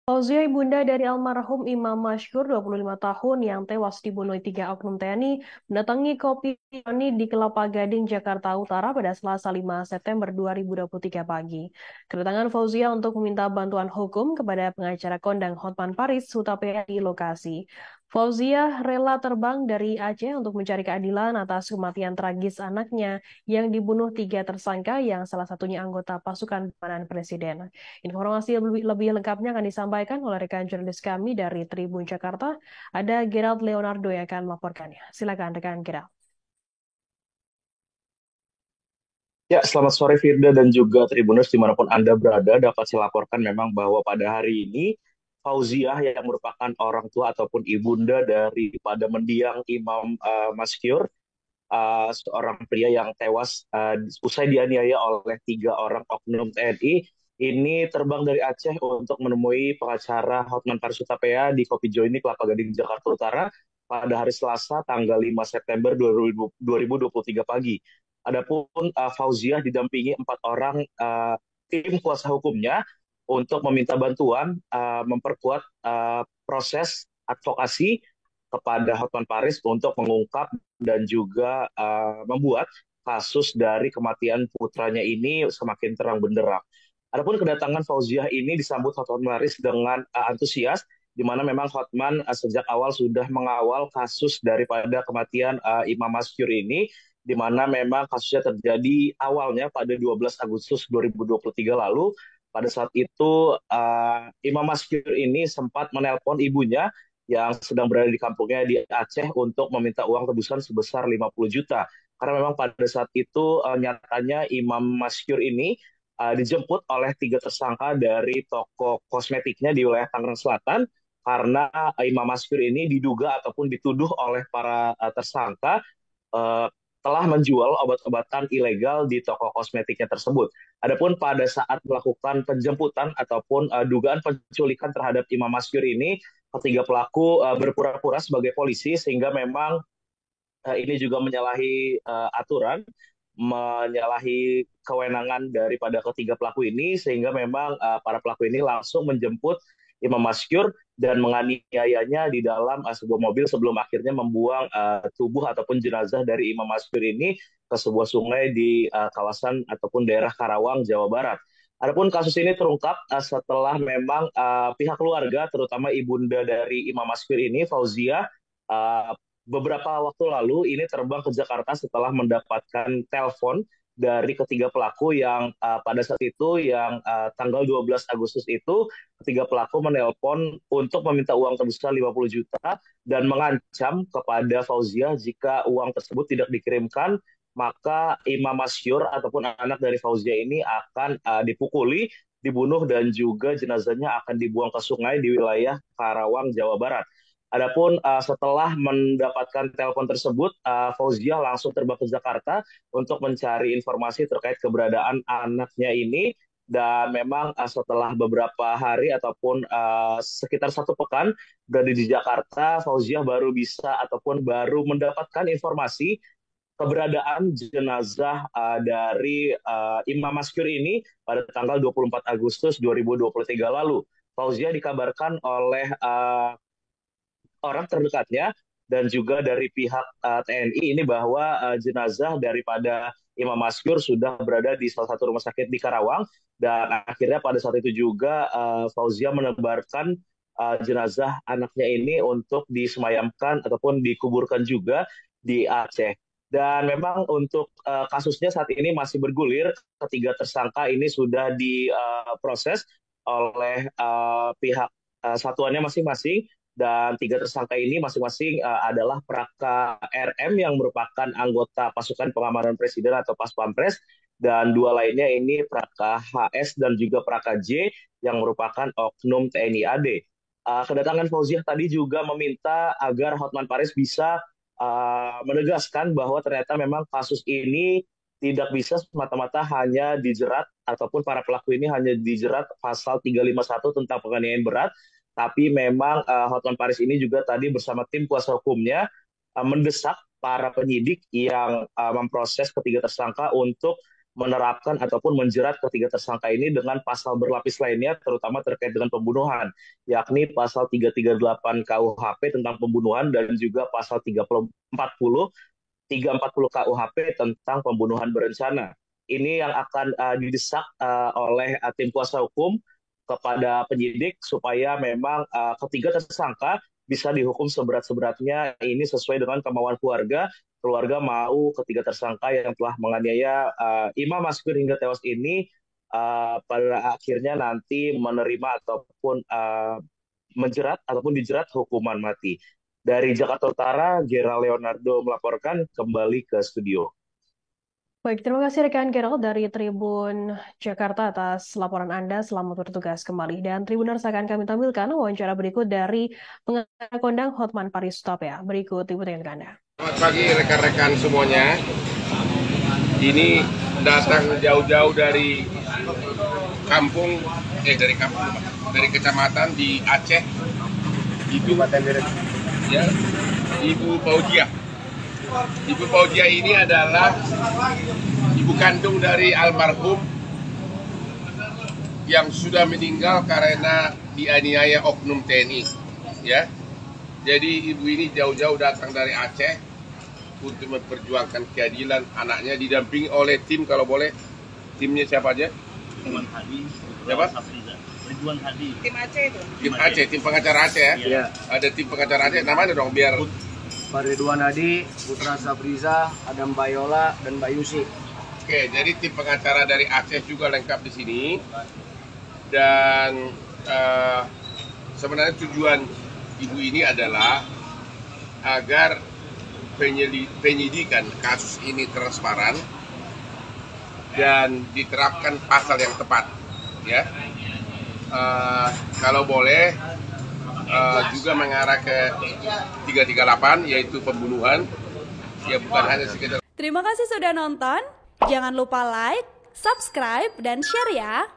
Fauzia ibunda dari almarhum Imam Masyhur 25 tahun yang tewas dibunuh 3 oknum TNI mendatangi Kopi Tani di Kelapa Gading, Jakarta Utara pada Selasa 5 September 2023 pagi. Kedatangan Fauzia untuk meminta bantuan hukum kepada pengacara kondang Hotman Paris Hutapea di lokasi. Fauzia rela terbang dari Aceh untuk mencari keadilan atas kematian tragis anaknya yang dibunuh 3 tersangka yang salah satunya anggota pasukan pengamanan Presiden. Informasi lebih lengkapnya akan disampaikan oleh rekan jurnalis kami dari Tribun Jakarta. Ada Gerald Leonardo yang akan melaporkannya. Silakan rekan Gerald. Ya, selamat sore Firda dan juga Tribuners dimanapun Anda berada. Dapat saya laporkan memang bahwa pada hari ini Fauziah yang merupakan orang tua ataupun ibunda daripada mendiang Imam Maskyur, seorang pria yang tewas usai dianiaya oleh 3 orang oknum TNI, ini terbang dari Aceh untuk menemui pengacara Hotman Paris Hutapea di Kopi Joini, Kelapa Gading, Jakarta Utara pada hari Selasa tanggal 5 September 2023 pagi. Adapun Fauziah didampingi 4 orang tim kuasa hukumnya untuk meminta bantuan memperkuat proses advokasi kepada Hotman Paris untuk mengungkap dan juga membuat kasus dari kematian putranya ini semakin terang benderang. Adapun kedatangan Fauziah ini disambut Hotman Paris dengan antusias, di mana memang Hotman sejak awal sudah mengawal kasus daripada kematian Imam Maskyur ini, di mana memang kasusnya terjadi awalnya pada 12 Agustus 2023 lalu. Pada saat itu Imam Maskyur ini sempat menelpon ibunya yang sedang berada di kampungnya di Aceh untuk meminta uang tebusan sebesar 50 juta. Karena memang pada saat itu nyatanya Imam Maskyur ini dijemput oleh 3 tersangka dari toko kosmetiknya di wilayah Tangerang Selatan, karena Imam Maskyur ini diduga ataupun dituduh oleh para tersangka eh, telah menjual obat-obatan ilegal di toko kosmetiknya tersebut. Adapun pada saat melakukan penjemputan ataupun dugaan penculikan terhadap Imam Maskyur ini, ketiga pelaku berpura-pura sebagai polisi sehingga memang ini juga menyalahi aturan, menyalahi kewenangan daripada ketiga pelaku ini, sehingga memang para pelaku ini langsung menjemput Imam Maskyur dan menganiayanya di dalam sebuah mobil sebelum akhirnya membuang tubuh ataupun jenazah dari Imam Maskyur ini ke sebuah sungai di kawasan ataupun daerah Karawang, Jawa Barat. Adapun kasus ini terungkap setelah memang pihak keluarga, terutama ibunda dari Imam Maskyur ini, Fauzia, uh, beberapa waktu lalu ini terbang ke Jakarta setelah mendapatkan telepon dari ketiga pelaku yang pada saat itu yang tanggal 12 Agustus itu ketiga pelaku menelpon untuk meminta uang tebusan 50 juta dan mengancam kepada Fauzia jika uang tersebut tidak dikirimkan, maka Imam Masyur ataupun anak dari Fauzia ini akan dipukuli, dibunuh dan juga jenazahnya akan dibuang ke sungai di wilayah Karawang, Jawa Barat. Adapun setelah mendapatkan telepon tersebut, Fauzia langsung terbang ke Jakarta untuk mencari informasi terkait keberadaan anaknya ini. Dan memang setelah beberapa hari ataupun sekitar 1 pekan berada di Jakarta, Fauzia baru bisa ataupun baru mendapatkan informasi keberadaan jenazah dari Imam Maskyur ini pada tanggal 24 Agustus 2023 lalu. Fauzia dikabarkan oleh orang terdekatnya dan juga dari pihak TNI ini bahwa jenazah daripada Imam Maskur sudah berada di salah satu rumah sakit di Karawang, dan akhirnya pada saat itu juga Fauzia menebarkan jenazah anaknya ini untuk disemayamkan ataupun dikuburkan juga di Aceh. Dan memang untuk kasusnya saat ini masih bergulir, ketiga tersangka ini sudah diproses oleh pihak satuannya masing-masing, dan 3 tersangka ini masing-masing adalah Praka RM yang merupakan anggota pasukan pengamanan presiden atau Pas Pampres, dan 2 lainnya ini Praka HS dan juga Praka J yang merupakan oknum TNI AD. Kedatangan Fauziah tadi juga meminta agar Hotman Paris bisa menegaskan bahwa ternyata memang kasus ini tidak bisa semata-mata hanya dijerat ataupun para pelaku ini hanya dijerat pasal 351 tentang penganiayaan berat, tapi memang Hotman Paris ini juga tadi bersama tim kuasa hukumnya mendesak para penyidik yang memproses ketiga tersangka untuk menerapkan ataupun menjerat ketiga tersangka ini dengan pasal berlapis lainnya, terutama terkait dengan pembunuhan, yakni pasal 338 KUHP tentang pembunuhan dan juga pasal 340 KUHP tentang pembunuhan berencana. Ini yang akan didesak oleh tim kuasa hukum kepada penyidik supaya memang ketiga tersangka bisa dihukum seberat-seberatnya. Ini sesuai dengan kemauan keluarga. Keluarga mau ketiga tersangka yang telah menganiaya Imam Maskur hingga tewas ini pada akhirnya nanti menerima ataupun menjerat ataupun dijerat hukuman mati. Dari Jakarta Utara, Gera Leonardo melaporkan kembali ke studio. Baik, terima kasih rekan Gerald dari Tribun Jakarta atas laporan Anda. Selamat bertugas kembali. Dan Tribuners akan kami tampilkan wawancara berikut dari pengacara kondang Hotman Paris Hutapea. Berikut liputan untuk Anda. Selamat pagi rekan-rekan semuanya. Ini datang jauh-jauh dari dari kecamatan di Aceh. Itu ya, Ibu Fauzia. Ibu Fauzia ini adalah ibu kandung dari almarhum yang sudah meninggal karena dianiaya oknum TNI. Ya, jadi ibu ini jauh-jauh datang dari Aceh untuk memperjuangkan keadilan anaknya, didampingi oleh tim, kalau boleh timnya siapa aja? Ridwan Hadi, siapa? Ridwan Hadi. Tim Aceh itu. Tim Aceh, tim pengacara Aceh ya? Iya. Ada tim pengacara Aceh, namanya dong biar. Pak Ridwan Hadi, Putra Safriza, ada Mbak Yola dan Mbak Yusi. Oke, jadi tim pengacara dari Aceh juga lengkap di sini. Dan sebenarnya tujuan ibu ini adalah agar penyidikan kasus ini transparan dan diterapkan pasal yang tepat, ya. Kalau boleh juga mengarah ke 338, yaitu pembunuhan, ya bukan hanya sekedar. Terima kasih sudah nonton. Jangan lupa like, subscribe, dan share ya.